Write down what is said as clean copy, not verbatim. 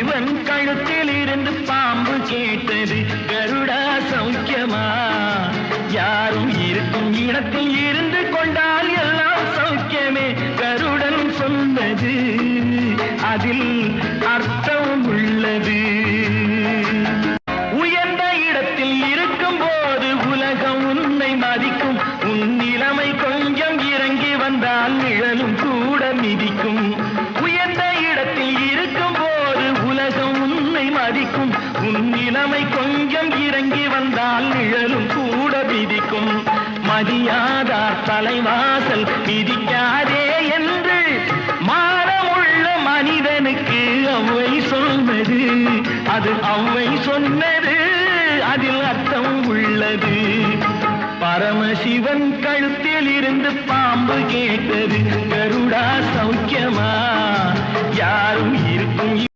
பரமசிவன் கழுத்தில் இருந்து பாம்பு கேட்டது கருடா சௌக்கியமா? யாரும் இருக்கும் இடத்தில் இருந்து கொண்டால் எல்லாம் சௌக்கியமே. கருடன் சொன்னது அதில் அர்த்தம் உள்ளது. உயர்ந்த இடத்தில் இருக்கும் போது உலகம் உன்னை மதிக்கும். உன் நிலைமை கொஞ்சம் இறங்கி வந்தால் நிழலும் கூட மிதிக்கும். உயர்ந்த இடத்தில் இருக்கும் போது உலகம் உன்னை மதிக்கும். உன் நிலைமை கொஞ்சம் இறங்கி வந்தால் நிழலும் கூட மிதிக்கும். மதியாதார் தலைவாசல் மிதிக்காதே என்று மானமுள்ள மனிதனுக்கு அவ்வை சொன்னது. அது அவ்வை சொன்னது, அதில் அர்த்தம் உள்ளது. பரமசிவன் கழுத்தில் இருந்து பாம்பு கேட்டது கருடா சௌக்கியமா? யாரும் இருக்கும்